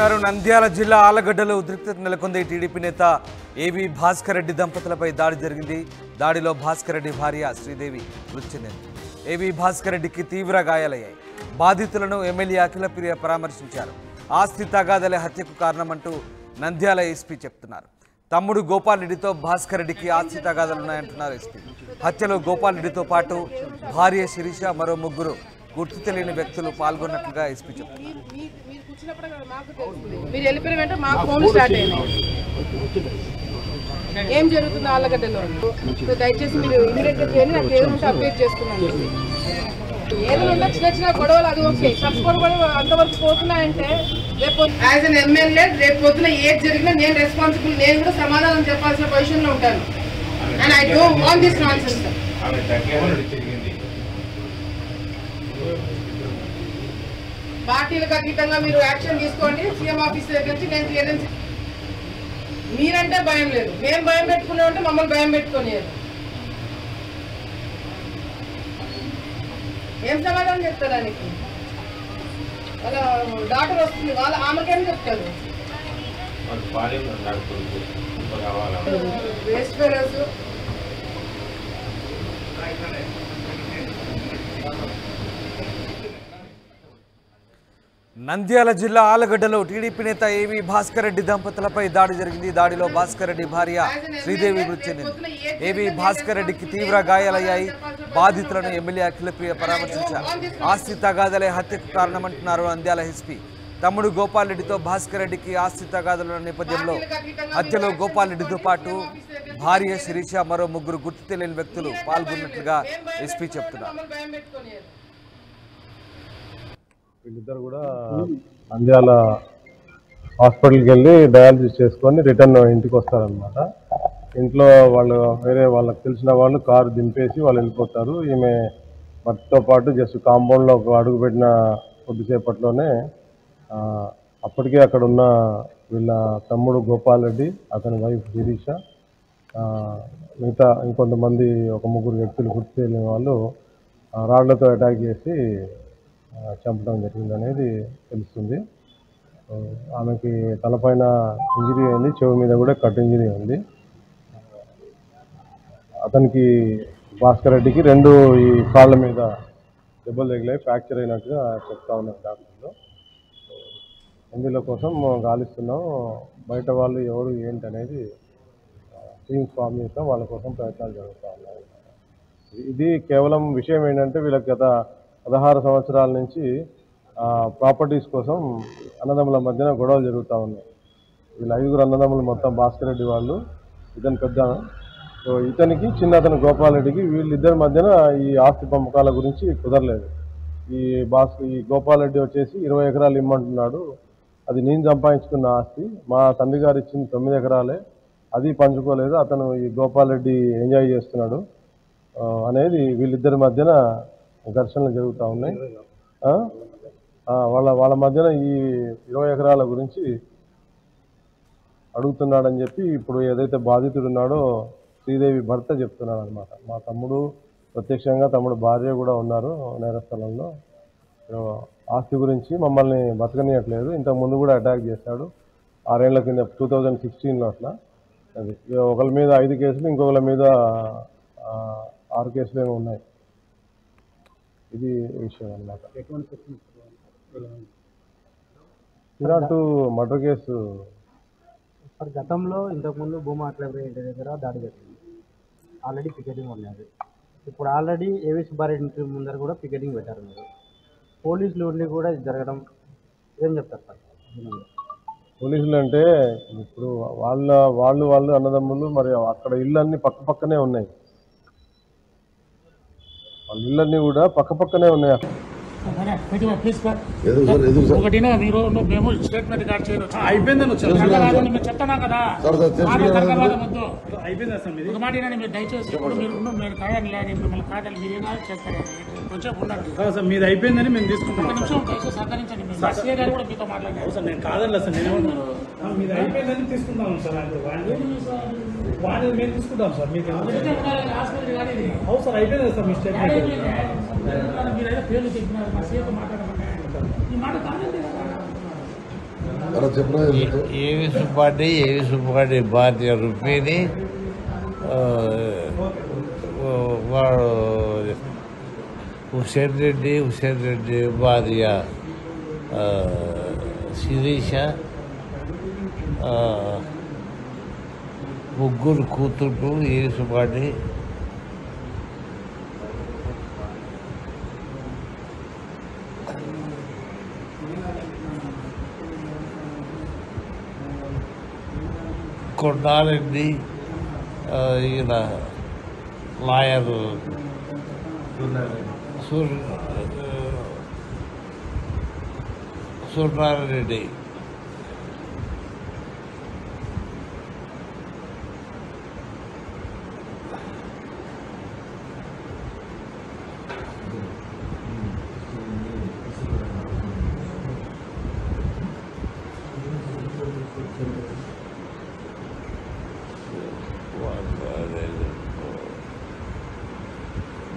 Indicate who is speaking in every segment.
Speaker 1: చూస్తున్నారు నంద్యాల జిల్లా ఆలగడ్డలో ఉద్రిక్తత నెలకొంది. టీడీపీ నేత ఏవి భాస్కర్ రెడ్డి దంపతులపై దాడి జరిగింది. దాడిలో భాస్కర్ రెడ్డి భార్య శ్రీదేవి మృతి చెందింది. ఏవి భాస్కర్ రెడ్డికి తీవ్ర గాయాలయ్యాయి. బాధితులను ఎమ్మెల్యే అఖిలప్రియ పరామర్శించారు. ఆస్తి తగాదలే హత్యకు కారణమంటూ నంద్యాల ఎస్పీ చెప్తున్నారు. తమ్ముడు గోపాల్ రెడ్డితో భాస్కర్ రెడ్డికి ఆస్తి తగాదాలున్నాయంటున్నారు ఎస్పీ. హత్యలో గోపాల్ రెడ్డితో పాటు భార్య శిరీష మరో ముగ్గురు గుర్తు తెలియని వ్యక్తులు పాల్గొన్నట్లుగా ఎస్పీ చెప్తున్నారు.
Speaker 2: ఏం జరుగుతుంది ఆలగడ్డలో దయచేసి మీరు ఇమీడియట్ గా చేయండి. నాకు ఏదో అప్డేట్ చేసుకున్నాను. ఏదైనా చిన్న చిన్న గొడవలు అది ఓకే, కూడా అంతవరకు పోతున్నాయంటే రేపు యాజ్ అన్ ఎమ్మెల్యే రేపు పొద్దున ఏది జరిగినా నేను రెస్పాన్సిబుల్, నేను కూడా సమాధానం చెప్పాల్సిన పొజిషన్ లో ఉంటాను. And I don't want this nonsense. పార్టీలకు అతీతంగా మీరు యాక్షన్ తీసుకోండి. సీఎం ఆఫీస్ దగ్గర నుంచి నేను క్లియరెన్స్. మీరంటే భయం లేదు, మేము భయం పెట్టుకునే ఉంటే మమ్మల్ని భయం పెట్టుకోలేదు. ఏం సమాధానం చెప్తారు దానికి? వాళ్ళ డాక్టర్ వస్తుంది, వాళ్ళ ఆమెకేం చెప్తారు? Waste fellows.
Speaker 1: నంద్యాల జిల్లా ఆలగడ్డలో టీడీపీ నేత ఏవి భాస్కర్ రెడ్డి దంపతులపై దాడి జరిగింది. దాడిలో భాస్కర్ రెడ్డి భార్య శ్రీదేవి మృతి చెందింది. ఏవి భాస్కర్ రెడ్డికి తీవ్ర గాయాలయ్యాయి. బాధితులను ఎమ్మెల్యే అఖిలప్రియ పరామర్శించారు. ఆస్తి తగాదలే హత్యకు కారణమంటున్నారు నంద్యాల ఎస్పీ. తమ్ముడు గోపాల్ రెడ్డితో భాస్కర్ రెడ్డికి ఆస్తి తగాదల నేపథ్యంలో హత్యలో గోపాల్ రెడ్డితో పాటు భార్య శిరీష మరో ముగ్గురు గుర్తు తెలియని వ్యక్తులు పాల్గొన్నట్లుగా ఎస్పీ చెప్తున్నారు.
Speaker 3: వీళ్ళిద్దరు కూడా నంద్యాల హాస్పిటల్కి వెళ్ళి డయాలసిస్ చేసుకొని రిటర్న్ ఇంటికి వస్తారనమాట. ఇంట్లో వాళ్ళు వేరే వాళ్ళకి తెలిసిన వాళ్ళు కారు దింపేసి వాళ్ళు వెళ్ళిపోతారు. ఈమె భర్తతో పాటు జస్ట్ కాంపౌండ్లో ఒక అడుగు పెట్టిన కొద్దిసేపట్లోనే అప్పటికే అక్కడ ఉన్న వీళ్ళ తమ్ముడు గోపాల్ రెడ్డి, అతని వైఫ్ శిరీష, మిగతా ఇంకొంతమంది ఒక ముగ్గురు వ్యక్తులు గుర్తు తెలియని వాళ్ళు రాళ్లతో అటాక్ చేసి చంపడం జరిగింది అనేది తెలుస్తుంది. ఆమెకి తలపైన ఇంజరీ అయింది, చెవి మీద కూడా కట్ ఇంజరీ ఉంది. అతనికి భాస్కర్ రెడ్డికి రెండు ఈ కాళ్ళ మీద దెబ్బలు తగిలాయి, ఫ్రాక్చర్ అయినట్టుగా చెప్తా ఉన్నారు డాక్టర్లు. ఇందులో కోసం గాలిస్తున్నాం. బయట వాళ్ళు ఎవరు ఏంటి అనేది టీమ్స్ ఫామ్ చేస్తాం, వాళ్ళ కోసం ప్రయత్నాలు జరుగుతూ ఉన్నాయి. ఇది కేవలం విషయం ఏంటంటే వీళ్ళకి గత 16 సంవత్సరాల నుంచి ప్రాపర్టీస్ కోసం అన్నదమ్ముల మధ్యన గొడవలు జరుగుతూ ఉన్నాయి. వీళ్ళ 5 అన్నదమ్ములు మొత్తం భాస్కర్ రెడ్డి వాళ్ళు, ఇతను పెద్ద. సో ఇతనికి చిన్న అతను గోపాల్ రెడ్డికి వీళ్ళిద్దరి మధ్యన ఈ ఆస్తి పంపకాల గురించి కుదరలేదు. ఈ గోపాల్ రెడ్డి వచ్చేసి 20 ఎకరాలు ఇమ్మంటున్నాడు. అది నేను సంపాదించుకున్న ఆస్తి, మా తండ్రి గారు ఇచ్చింది 9 ఎకరాలే, అది పంచుకోలేదు. అతను ఈ గోపాల్ రెడ్డి ఎంజాయ్ చేస్తున్నాడు అనేది వీళ్ళిద్దరి మధ్యన ఘర్షణలు జరుగుతూ ఉన్నాయి. వాళ్ళ మధ్యన ఈ 20 ఎకరాల గురించి అడుగుతున్నాడని చెప్పి ఇప్పుడు ఏదైతే బాధితుడు ఉన్నాడో శ్రీదేవి భర్త చెప్తున్నాడు అనమాట. మా తమ్ముడు ప్రత్యక్షంగా తమ్ముడు భార్య కూడా ఉన్నారు నేరస్థలంలో. ఆస్తి గురించి మమ్మల్ని బతకనియట్లేదు, ఇంతకుముందు కూడా అటాక్ చేశాడు 6 ఏళ్ల కింద 2016లో అట్లా. అది ఒకళ్ళ మీద 5 కేసులు, ఇంకొకళ్ళ మీద 6 కేసులు ఏమో ఉన్నాయి. ఇది విషయం అన్నమాట. ఇలాంటి మర్డర్ కేసు
Speaker 4: గతంలో ఇంతకుముందు భూమా అఖిలప్రియ ఇంటి దగ్గర దాడి జరిగింది. ఆల్రెడీ పికెటింగ్ ఉన్నది. ఇప్పుడు ఆల్రెడీ ఏవి సుబ్బారెడ్డి ఇంటి ముందర కూడా పికెటింగ్ పెట్టారు. మీరు పోలీసులు ఉండి కూడా ఇది జరగడం ఏం చెప్తారు సార్?
Speaker 3: పోలీసులు అంటే ఇప్పుడు వాళ్ళు అన్నదమ్ములు, మరి అక్కడ ఇళ్ళన్నీ పక్కనే ఉన్నాయి. వాళ్ళ ఇళ్ళన్నీ కూడా పక్కనే ఉన్నాయి.
Speaker 5: ఒకటినా మీరు మేము స్టేట్మెంట్ కార్డ్ చేయవచ్చు. అయిపోయిందని చెప్తానా కదా, అయిపోయింది సార్. ఒక మాట మీరు దయచేసి మీరు కాదని లేదు, మిమ్మల్ని కాదని మీరు ఏమైనా చేస్తారు. కొంచెం ఉండండి సార్, మీది అయిపోయిందని మేము తీసుకుంటాం. ఒక నిమిషం దయచేసి సహకరించండి. మీరు గారు కూడా మీతో మాట్లాడారు సార్. నేను కాదని సార్, నేను మీది అయిపోయిందని తీసుకుంటాం సార్. వాళ్ళు మేము తీసుకుంటాం సార్. మీకు హాస్పిటల్ కానీ అవును సార్, అయిపోయింది సార్ మీ స్టేట్మెంట్. మీరైనా పేర్లు చెప్పినారు, మా సీఎంతో మాట్లాడమంటే ఈ మాట కాదండి కదా.
Speaker 6: ఏవి సుబ్బారెడ్డి భార్య రుక్మిణి వాడు హుసేన్ రెడ్డి భార్య శిరీష ముగ్గురు కూతుర్లు ఏవి సుబ్బారెడ్డి కొండారెడ్డి ఈయన లాయర్ సూర్యనారాయణ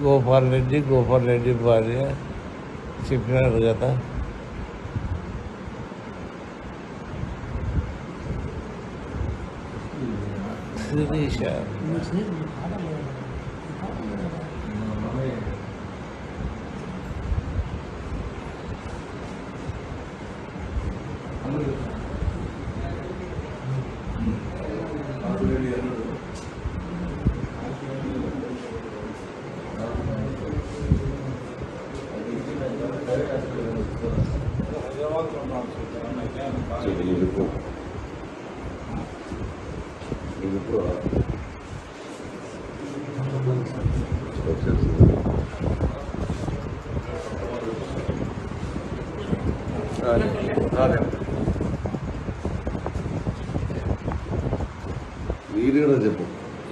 Speaker 6: గోపాల్ రెడ్డి భార్య చెప్పినారు కదా. శిరీష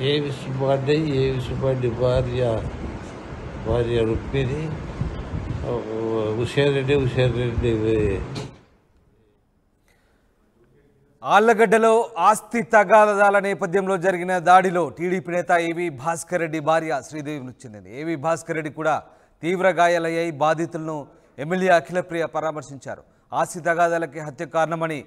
Speaker 6: ఏవి సుబ్బారెడ్డి భార్య రుక్మిణి హుసేన్ రెడ్డి
Speaker 1: ఆళ్లగడ్డలో ఆస్తి తగాదాల నేపథ్యంలో జరిగిన దాడిలో టీడీపీ నేత ఏవి భాస్కర్ రెడ్డి భార్య శ్రీదేవి మృతి చెందింది. ఏవి భాస్కర్ రెడ్డి కూడా తీవ్ర గాయాలయ్యాయి. బాధితులను ఎమ్మెల్యే అఖిలప్రియ పరామర్శించారు. ఆస్తి తగాదాలకి హత్య కారణమని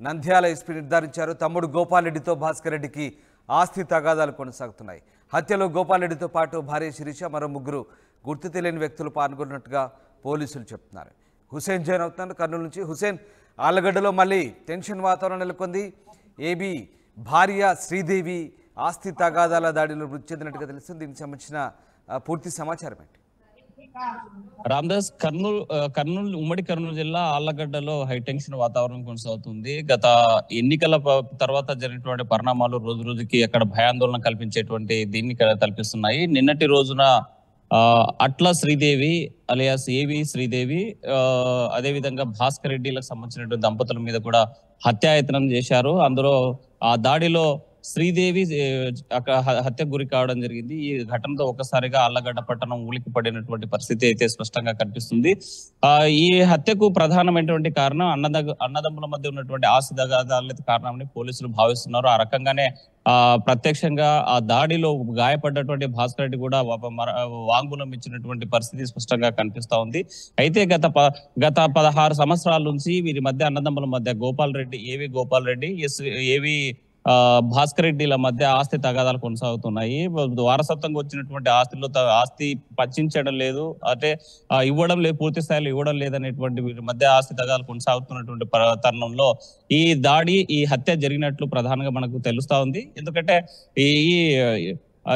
Speaker 1: నంద్యాల ఎస్పీ నిర్ధారించారు. తమ్ముడు గోపాల్ రెడ్డితో భాస్కర్ రెడ్డికి ఆస్తి తగాదాలు కొనసాగుతున్నాయి. హత్యలో గోపాల్ రెడ్డితో పాటు భార్య శిరీష మరో ముగ్గురు గుర్తు తెలియని వ్యక్తులు పాల్గొన్నట్టుగా పోలీసులు చెప్తున్నారు. హుసేన్ జైన్ అవుతున్నారు కర్నూలు నుంచి. హుసేన్, ఆళ్లగడ్డలో మళ్ళీ టెన్షన్ వాతావరణం నెలకొంది. ఏబీ భార్య శ్రీదేవి ఆస్తి తగాదాల దాడిలో మృతి చెందినట్టుగా తెలుస్తుంది. దీనికి సంబంధించిన పూర్తి సమాచారం ఏంటి?
Speaker 7: రామ్దాస్, కర్నూలు ఉమ్మడి కర్నూలు జిల్లా ఆళ్లగడ్డలో హైటెన్షన్ వాతావరణం కొనసాగుతుంది. గత ఎన్నికల తర్వాత జరిగినటువంటి పరిణామాలు రోజు రోజుకి అక్కడ భయాందోళన కల్పించేటువంటి దీన్ని కల్పిస్తున్నాయి. నిన్నటి రోజున అట్ల శ్రీదేవి అలియాస్ ఏవి శ్రీదేవి అదేవిధంగా భాస్కర్ రెడ్డిలకు సంబంధించినటువంటి దంపతుల మీద కూడా హత్యాయత్నం చేశారు. అందులో ఆ దాడిలో శ్రీదేవి హత్యకు గురి కావడం జరిగింది. ఈ ఘటనతో ఒక్కసారిగా ఆళ్లగడ్డ పట్టణం ఉలికి పడినటువంటి పరిస్థితి అయితే స్పష్టంగా కనిపిస్తుంది. ఈ హత్యకు ప్రధానమైనటువంటి కారణం అన్నదమ్ముల మధ్య ఉన్నటువంటి ఆస్తి తగాదాలే కారణమని పోలీసులు భావిస్తున్నారు. ఆ రకంగానే ప్రత్యక్షంగా ఆ దాడిలో గాయపడ్డటువంటి భాస్కర్ రెడ్డి కూడా వాంగ్మూలం ఇచ్చినటువంటి పరిస్థితి స్పష్టంగా కనిపిస్తా ఉంది. అయితే గత 16 సంవత్సరాల నుంచి వీరి మధ్య అన్నదమ్ముల మధ్య గోపాల్ రెడ్డి ఏవి భాస్కర్ రెడ్డిల మధ్య ఆస్తి తగాదాలు కొనసాగుతున్నాయి. వారసత్వంగా వచ్చినటువంటి ఆస్తి పంచడం లేదు, అంటే ఇవ్వడం లేదు, పూర్తి స్థాయిలో ఇవ్వడం లేదనేటువంటి వీరి మధ్య ఆస్తి తగాదాలు కొనసాగుతున్నటువంటి తరుణంలో ఈ హత్య జరిగినట్లు ప్రధానంగా మనకు తెలుస్తా ఉంది. ఎందుకంటే ఈ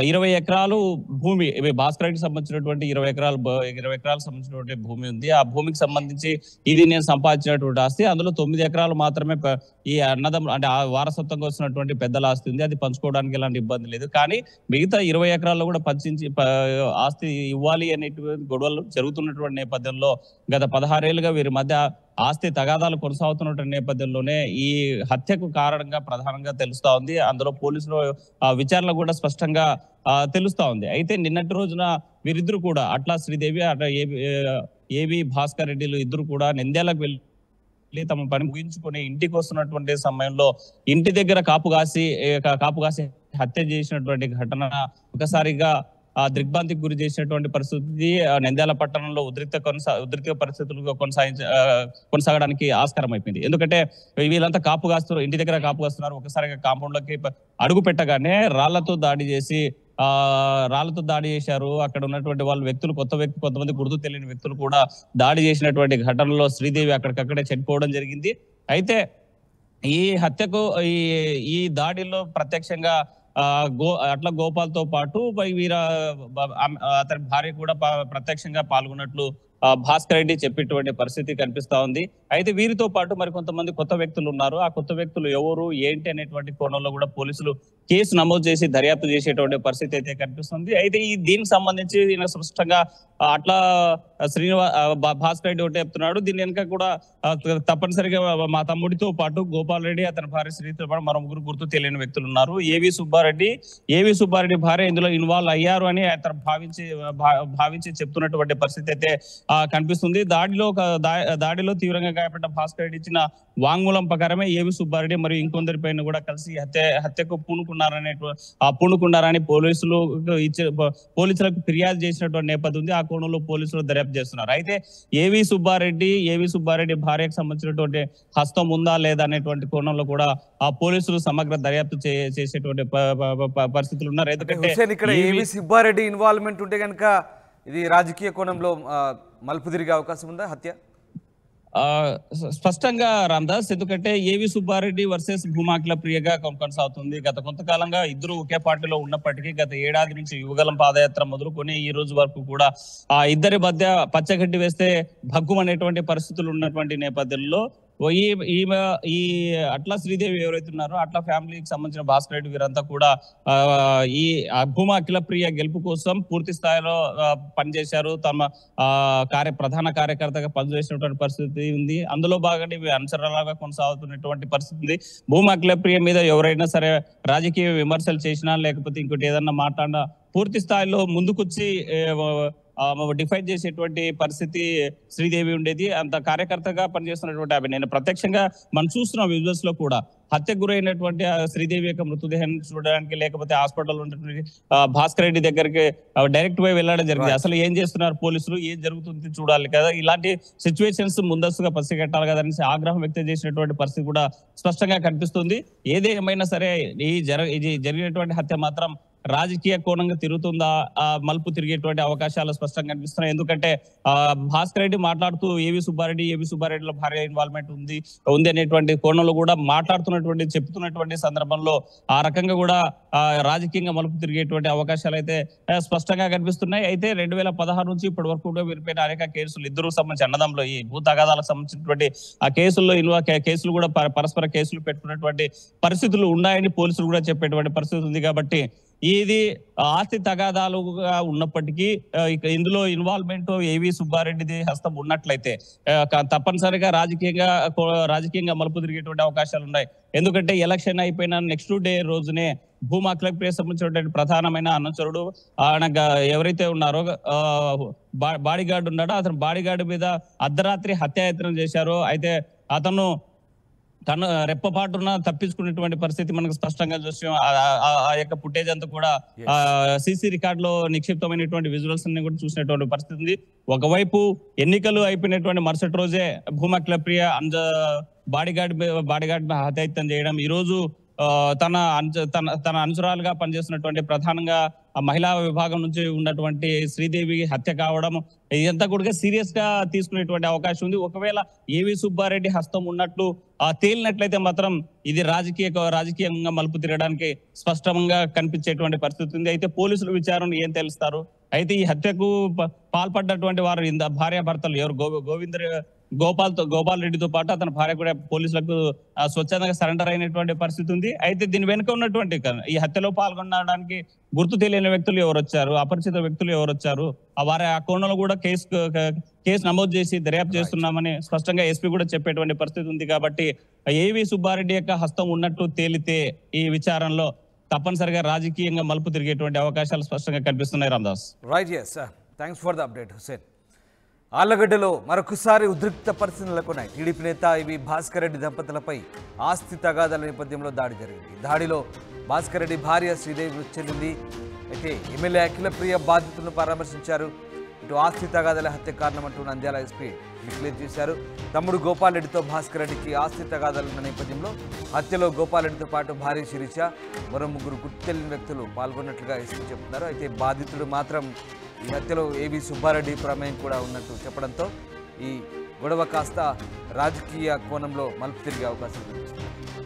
Speaker 7: 20 ఎకరాలు భూమి భాస్కర్ రెడ్డికి సంబంధించినటువంటి 20 ఎకరాలకు సంబంధించినటువంటి భూమి ఉంది. ఆ భూమికి సంబంధించి ఇది నేను సంపాదించినటువంటి ఆస్తి. అందులో 9 ఎకరాలు మాత్రమే ఈ అన్నదమ్ములు అంటే వారసత్వంగా వచ్చినటువంటి పెద్దల ఆస్తి ఉంది. అది పంచుకోవడానికి ఎలాంటి ఇబ్బంది లేదు. కానీ మిగతా 20 ఎకరాల్లో కూడా పంచి ఆస్తి ఇవ్వాలి అనేటువంటి గొడవలు జరుగుతున్నటువంటి నేపథ్యంలో గత 16 ఏళ్లుగా వీరి మధ్య ఆస్తి తగాదాలు కొనసాగుతున్న నేపథ్యంలోనే ఈ హత్యకు కారణంగా ప్రధానంగా తెలుస్తా ఉంది. అందులో పోలీసులు విచారణ కూడా స్పష్టంగా తెలుస్తా ఉంది. అయితే నిన్నటి రోజున వీరిద్దరు కూడా అట్లా శ్రీదేవి ఏవి భాస్కర్ రెడ్డిలు ఇద్దరు కూడా నంద్యాలకు వెళ్ళి తమ పని ముగించుకొని ఇంటికి వస్తున్నటువంటి సమయంలో ఇంటి దగ్గర కాపు కాసి హత్య చేసినటువంటి ఘటన ఒకసారిగా దిగ్భ్రాంతికి గురి చేసినటువంటి పరిస్థితి నంద్యాల పట్టణంలో ఉద్రిక్త పరిస్థితులు కొనసాగడానికి ఆస్కారం అయిపోయింది. ఎందుకంటే వీళ్ళంతా కాపు కాస్తున్నారు, ఇంటి దగ్గర కాపు కాస్తున్నారు. ఒకసారిగా కాంపౌండ్ లోకి అడుగు పెట్టగానే రాళ్లతో దాడి చేశారు. అక్కడ ఉన్నటువంటి వాళ్ళు కొంతమంది గుర్తు తెలియని వ్యక్తులు కూడా దాడి చేసినటువంటి ఘటనలో శ్రీదేవి అక్కడికక్కడే చనిపోవడం జరిగింది. అయితే ఈ హత్యకు ఈ దాడిలో ప్రత్యక్షంగా అట్ల గోపాల్తో పాటు అతని భార్య కూడా ప్రత్యక్షంగా పాల్గొన్నట్లు భాస్కర్ రెడ్డి చెప్పేటువంటి పరిస్థితి కనిపిస్తా ఉంది. అయితే వీరితో పాటు మరి కొంతమంది కొత్త వ్యక్తులు ఉన్నారు. ఆ కొత్త వ్యక్తులు ఎవరు ఏంటి అనేటువంటి కోణంలో కూడా పోలీసులు కేసు నమోదు చేసి దర్యాప్తు చేసేటువంటి పరిస్థితి అయితే కనిపిస్తుంది. అయితే దీనికి సంబంధించి స్పష్టంగా అట్లా భాస్కర్ రెడ్డి ఒకటి చెప్తున్నాడు. దీని వెనుక కూడా తప్పనిసరిగా మా తమ్ముడితో పాటు గోపాల్ రెడ్డి, అతని భార్య శ్రీతో పాటు మరో ముగ్గురు గుర్తు తెలియని వ్యక్తులు ఉన్నారు. ఏవి సుబ్బారెడ్డి భార్య ఇందులో ఇన్వాల్వ్ అయ్యారు అని అతను భావించి చెప్తున్నటువంటి పరిస్థితి అయితే కనిపిస్తుంది. దాడిలో తీవ్రంగా గాయపడ్డ భాస్కర్ రెడ్డి ఇచ్చిన వాంగ్మూలం ప్రకారమే ఏవి సుబ్బారెడ్డి మరియు ఇంకొందరి పైన కూడా కలిసి హత్యకు పూనుకున్నారని పోలీసులకు ఫిర్యాదు చేసినటువంటి నేపథ్యం ఉంది. ఆ కోణంలో పోలీసులు దర్యాప్తు చేస్తున్నారు. అయితే ఏవి సుబ్బారెడ్డి భార్యకు సంబంధించినటువంటి హస్తం ఉందా లేదా అనేటువంటి కోణంలో కూడా ఆ పోలీసులు సమగ్ర దర్యాప్తు చేసేటువంటి పరిస్థితులు ఉన్నారు. ఎందుకంటే
Speaker 1: ఇక్కడ ఏవి సుబ్బారెడ్డి ఇన్వాల్వ్మెంట్ ఉంటే కనుక ఇది రాజకీయ కోణంలో మలుపు తిరిగే అవకాశం ఉందా హత్య?
Speaker 7: స్పష్టంగా రామ్దాస్, ఎందుకంటే ఏవి సుబ్బారెడ్డి వర్సెస్ భూమాకిల ప్రియగా కొనసాగుతుంది. గత కొంతకాలంగా ఇద్దరు ఒకే పార్టీలో ఉన్నప్పటికీ గత ఏడాది నుంచి యువగలం పాదయాత్ర మొదలుకొని ఈ రోజు వరకు కూడా ఆ ఇద్దరి మధ్య పచ్చగడ్డి వేస్తే భగ్గుమనేటువంటి పరిస్థితులు ఉన్నటువంటి నేపథ్యంలో ఈ అట్లా శ్రీదేవి ఎవరైతే ఉన్నారో అట్లా ఫ్యామిలీకి సంబంధించిన భాస్కర్ రెడ్డి వీరంతా కూడా ఈ భూమా అఖిల ప్రియ గెలుపు కోసం పూర్తి స్థాయిలో పనిచేశారు. తమ ప్రధాన కార్యకర్తగా పనిచేసినటువంటి పరిస్థితి ఉంది. అందులో భాగంగా ఇవి అనుసరణగా కొనసాగుతున్నటువంటి పరిస్థితి ఉంది. భూమా అఖిల ప్రియ మీద ఎవరైనా సరే రాజకీయ విమర్శలు చేసినా లేకపోతే ఇంకోటి ఏదన్నా మాట్లాడినా పూర్తి స్థాయిలో ముందుకొచ్చి డిఫైన్ చేసేటువంటి పరిస్థితి శ్రీదేవి ఉండేది. అంత కార్యకర్తగా పనిచేస్తున్నటువంటి ఆమె నేను ప్రత్యక్షంగా మనం చూస్తున్నాం విజువల్స్ లో కూడా హత్యకు గురైనటువంటి శ్రీదేవి యొక్క మృతదేహాన్ని చూడడానికి లేకపోతే హాస్పిటల్ ఉన్నటువంటి భాస్కర్ రెడ్డి దగ్గరికి డైరెక్ట్ పోయి వెళ్ళడం జరిగింది. అసలు ఏం చేస్తున్నారు పోలీసులు, ఏం జరుగుతుంది చూడాలి కదా, ఇలాంటి సిచ్యువేషన్స్ ముందస్తుగా పసిగట్టాలి కదా అనేసి ఆగ్రహం వ్యక్తం చేసినటువంటి పరిస్థితి కూడా స్పష్టంగా కనిపిస్తుంది. ఏదేమైనా సరే ఇది జరిగినటువంటి హత్య మాత్రం రాజకీయ కోణంగా తిరుగుతుందా, మలుపు తిరిగేటువంటి అవకాశాలు స్పష్టంగా కనిపిస్తున్నాయి. ఎందుకంటే భాస్కర్ రెడ్డి మాట్లాడుతూ ఏవి సుబ్బారెడ్డిలో భార్య ఇన్వాల్వ్మెంట్ ఉంది అనేటువంటి కోణంలో కూడా చెప్తున్నటువంటి సందర్భంలో ఆ రకంగా కూడా రాజకీయంగా మలుపు తిరిగేటువంటి అవకాశాలు అయితే స్పష్టంగా కనిపిస్తున్నాయి. అయితే 2016 నుంచి ఇప్పటి వరకు కూడా వీరిపైన అనేక కేసులు ఇద్దరు సంబంధించి అన్నదంలో ఈ భూ తగాదాలకు సంబంధించినటువంటి ఆ కేసులు కూడా పరస్పర కేసులు పెట్టుకున్నటువంటి పరిస్థితులు ఉన్నాయని పోలీసులు కూడా చెప్పేటువంటి పరిస్థితి ఉంది. కాబట్టి ఇది ఆస్తి తగాదాలుగా ఉన్నప్పటికీ ఇందులో ఇన్వాల్వ్మెంట్ ఏవి సుబ్బారెడ్డిది హస్తం ఉన్నట్లయితే తప్పనిసరిగా రాజకీయంగా మలుపు తిరిగేటువంటి అవకాశాలు ఉన్నాయి. ఎందుకంటే ఎలక్షన్ అయిపోయిన నెక్స్ట్ డే రోజునే భూమా అఖిల ప్రియకు సంబంధించినటువంటి ప్రధానమైన అనుచరుడు ఎవరైతే ఉన్నారో బాడీగార్డ్ ఉన్నాడో అతను బాడీగార్డ్ మీద అర్ధరాత్రి హత్యాయత్నం చేశారు. అయితే అతను తను రెప్పపాటున తప్పించుకునేటువంటి పరిస్థితి మనకు స్పష్టంగా చూసాం. ఆ యొక్క ఫుటేజ్ అంతా కూడా సీసీ రికార్డ్ లో నిక్షిప్తమైనటువంటి విజువల్స్ అన్ని కూడా చూసినటువంటి పరిస్థితి ఉంది. ఒకవైపు ఎన్నికలు అయిపోయినటువంటి మరుసటి రోజే భూమా అఖిల ప్రియ బాడీగార్డ్ హత్యాయత్నం చేయడం, ఈ రోజు తన అనుచరాలుగా పనిచేస్తున్నటువంటి ప్రధానంగా ఆ మహిళా విభాగం నుంచి ఉన్నటువంటి శ్రీదేవి హత్య కావడం, ఇదంతా కూడా సీరియస్ గా తీసుకునేటువంటి అవకాశం ఉంది. ఒకవేళ ఏవి సుబ్బారెడ్డి హస్తం ఉన్నట్లు తేలినట్లయితే మాత్రం ఇది రాజకీయంగా మలుపు తిరగడానికి స్పష్టంగా కనిపించేటువంటి పరిస్థితి ఉంది. అయితే పోలీసులు విచారణ ఏం తెలుస్తారు. అయితే ఈ హత్యకు పాల్పడ్డటువంటి వారు భార్యాభర్తలు ఎవరు గోపాల్ రెడ్డితో పాటు అతని భార్య కూడా పోలీసులకు స్వచ్ఛందంగా సరెండర్ అయినటువంటి పరిస్థితి ఉంది. అయితే దీని వెనుక ఉన్నటువంటి ఈ హత్యలో పాల్గొనడానికి గుర్తు తెలియని వ్యక్తులు ఎవరు వచ్చారు, అపరిచిత వ్యక్తులు ఎవరు వచ్చారు, వారి ఆ కోణంలో కూడా కేసు నమోదు చేసి దర్యాప్తు చేస్తున్నామని స్పష్టంగా ఎస్పీ కూడా చెప్పేటువంటి పరిస్థితి ఉంది. కాబట్టి ఏవి సుబ్బారెడ్డి యొక్క హస్తం ఉన్నట్టు తేలితే ఈ విచారణలో తప్పనిసరిగా రాజకీయంగా మలుపు తిరిగేటువంటి అవకాశాలు స్పష్టంగా కనిపిస్తున్నాయి. Ramdas
Speaker 1: right, yes, thanks for the update. Hussain, ఆళ్లగడ్డలో మరొకసారి ఉద్రిక్త పరిస్థితులు నెలకొన్నాయి. టీడీపీ నేత ఏవి భాస్కర్ రెడ్డి దంపతులపై ఆస్తి తగాదాల నేపథ్యంలో దాడి జరిగింది. దాడిలో భాస్కర్ రెడ్డి భార్య శ్రీదేవి మృతి చెందింది. అయితే ఎమ్మెల్యే అఖిలప్రియ బాధితులను పరామర్శించారు. ఇటు ఆస్తి తగాదాల హత్య కారణమంటూ నంద్యాల ఎస్పీ డిక్లేర్ చేశారు. తమ్ముడు గోపాల్ రెడ్డితో భాస్కర్ రెడ్డికి ఆస్తి తగాదాలున్న నేపథ్యంలో హత్యలో గోపాల్ రెడ్డితో పాటు భార్య శిరీష మరో 3 గుర్తు తెలియని వ్యక్తులు పాల్గొన్నట్లుగా ఎస్పీ చెబుతున్నారు. అయితే బాధితుడు మాత్రం ఈ హత్యలో ఏవి సుబ్బారెడ్డి ప్రమేయం కూడా ఉన్నట్టు చెప్పడంతో ఈ గొడవ కాస్త రాజకీయ కోణంలో మలుపు తిరిగే అవకాశం కనిపిస్తుంది.